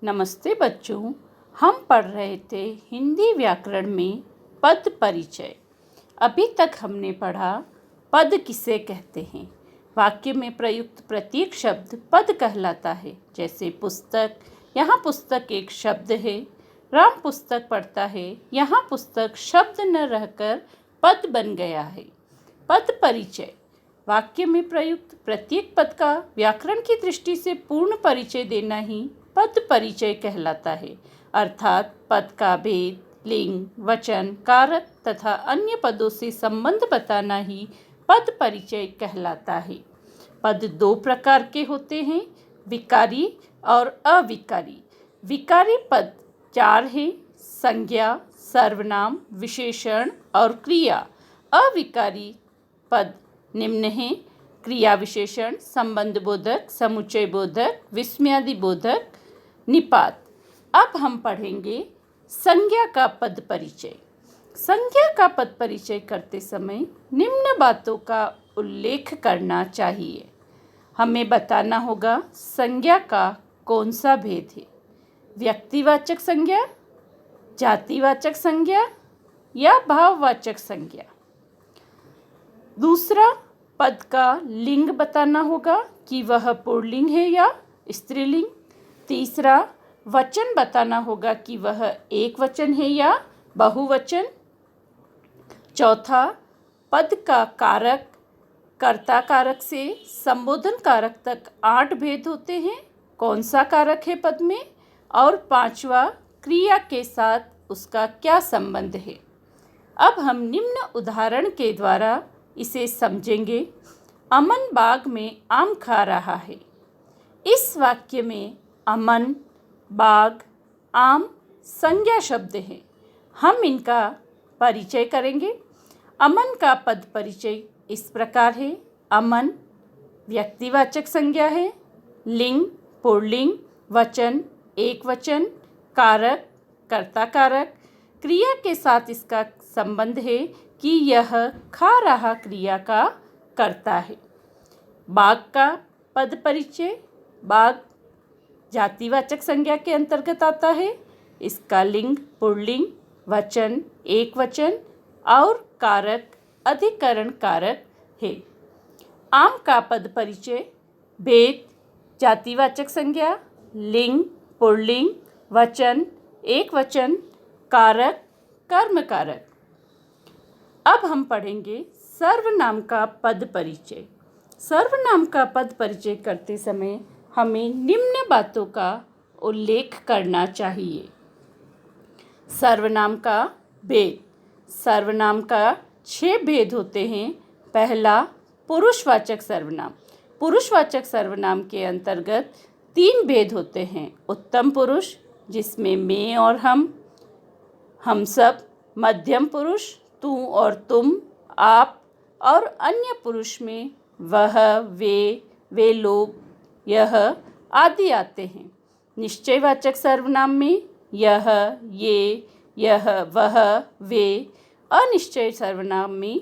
नमस्ते बच्चों, हम पढ़ रहे थे हिंदी व्याकरण में पद परिचय। अभी तक हमने पढ़ा पद किसे कहते हैं। वाक्य में प्रयुक्त प्रत्येक शब्द पद कहलाता है। जैसे पुस्तक, यहाँ पुस्तक एक शब्द है। राम पुस्तक पढ़ता है, यहाँ पुस्तक शब्द न रहकर पद बन गया है। पद परिचय, वाक्य में प्रयुक्त प्रत्येक पद का व्याकरण की दृष्टि से पूर्ण परिचय देना ही पद परिचय कहलाता है। अर्थात पद का भेद, लिंग, वचन, कारक तथा अन्य पदों से संबंध बताना ही पद परिचय कहलाता है। पद दो प्रकार के होते हैं, विकारी और अविकारी। विकारी पद चार हैं, संज्ञा, सर्वनाम, विशेषण और क्रिया। अविकारी पद निम्न हैं, क्रिया विशेषण, संबंध बोधक, समुच्चय बोधक, विस्मयादि बोधक, निपात। अब हम पढ़ेंगे संज्ञा का पद परिचय। संज्ञा का पद परिचय करते समय निम्न बातों का उल्लेख करना चाहिए। हमें बताना होगा संज्ञा का कौन सा भेद है। व्यक्तिवाचक संज्ञा, जातिवाचक संज्ञा या भाववाचक संज्ञा। दूसरा, पद का लिंग बताना होगा कि वह पुल्लिंग है या स्त्रीलिंग। तीसरा, वचन बताना होगा कि वह एक वचन है या बहुवचन। चौथा, पद का कारक, कर्ता कारक से संबोधन कारक तक 8 भेद होते हैं, कौन सा कारक है पद में। और पांचवा, क्रिया के साथ उसका क्या संबंध है। अब हम निम्न उदाहरण के द्वारा इसे समझेंगे। अमन बाग में आम खा रहा है। इस वाक्य में अमन, बाग, आम संज्ञा शब्द हैं। हम इनका परिचय करेंगे। अमन का पद परिचय इस प्रकार है। अमन व्यक्तिवाचक संज्ञा है। लिंग पुल्लिंग, वचन एक वचन, कारक कर्ता कारक। क्रिया के साथ इसका संबंध है कि यह खा रहा क्रिया का कर्ता है। बाग का पद परिचय, बाग जातिवाचक संज्ञा के अंतर्गत आता है। इसका लिंग पुल्लिंग, वचन एक वचन और कारक अधिकरण कारक है। आम का पद परिचय, भेद जातिवाचक संज्ञा, लिंग पुल्लिंग, वचन एक वचन, कारक कर्म कारक। अब हम पढ़ेंगे सर्वनाम का पद परिचय। सर्वनाम का पद परिचय करते समय हमें निम्न बातों का उल्लेख करना चाहिए। सर्वनाम का भेद, सर्वनाम का 6 भेद होते हैं। पहला, पुरुषवाचक सर्वनाम। पुरुषवाचक सर्वनाम के अंतर्गत 3 भेद होते हैं। उत्तम पुरुष जिसमें मैं और हम सब। मध्यम पुरुष तू और तुम, आप और अन्य पुरुष में वह, वे लोग, यह आदि आते हैं। निश्चयवाचक सर्वनाम में यह, ये, यह, वह, वे। अनिश्चय सर्वनाम में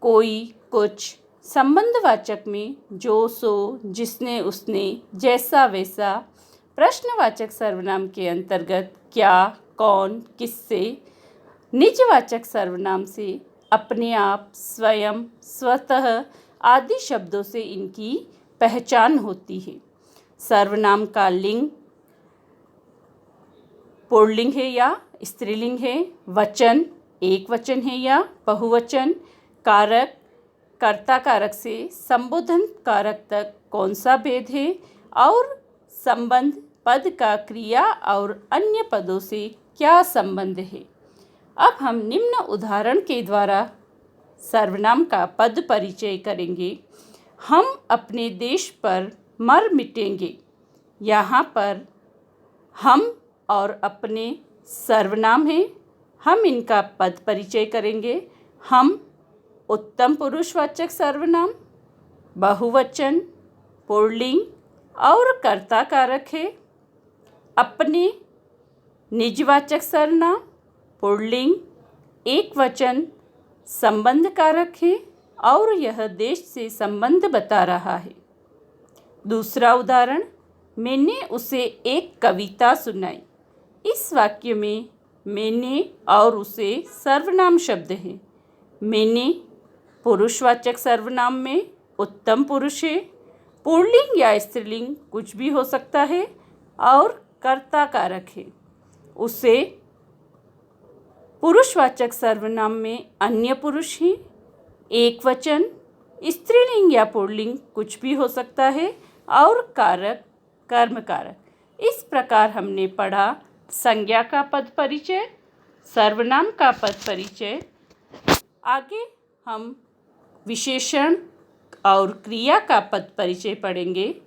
कोई, कुछ। संबंधवाचक में जो, सो, जिसने, उसने, जैसा, वैसा। प्रश्नवाचक सर्वनाम के अंतर्गत क्या, कौन, किससे। निजवाचक सर्वनाम से अपने आप, स्वयं, स्वतः आदि शब्दों से इनकी पहचान होती है। सर्वनाम का लिंग पुल्लिंग है या स्त्रीलिंग है। वचन एक वचन है या बहुवचन। कारक कर्ता कारक से संबोधन कारक तक कौन सा भेद है। और संबंध, पद का क्रिया और अन्य पदों से क्या संबंध है। अब हम निम्न उदाहरण के द्वारा सर्वनाम का पद परिचय करेंगे। हम अपने देश पर मर मिटेंगे। यहाँ पर हम और अपने सर्वनाम हैं। हम इनका पद परिचय करेंगे। हम उत्तम पुरुषवाचक सर्वनाम, बहुवचन, पुल्लिंग और कर्ता कारक है। अपने निजवाचक सर्वनाम, पुल्लिंग, एक वचन, संबंध कारक है और यह देश से संबंध बता रहा है। दूसरा उदाहरण, मैंने उसे एक कविता सुनाई। इस वाक्य में मैंने और उसे सर्वनाम शब्द हैं। मैंने पुरुषवाचक सर्वनाम में उत्तम पुरुष है। पुल्लिंग या स्त्रीलिंग कुछ भी हो सकता है और कर्ता कारक है। उसे पुरुषवाचक सर्वनाम में अन्य पुरुष हैं। एक वचन स्त्रीलिंग या पुल्लिंग कुछ भी हो सकता है और कारक कर्म कारक। इस प्रकार हमने पढ़ा संज्ञा का पद परिचय, सर्वनाम का पद परिचय। आगे हम विशेषण और क्रिया का पद परिचय पढ़ेंगे।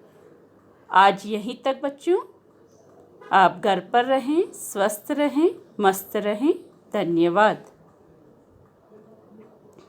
आज यहीं तक बच्चों। आप घर पर रहें, स्वस्थ रहें, मस्त रहें। धन्यवाद।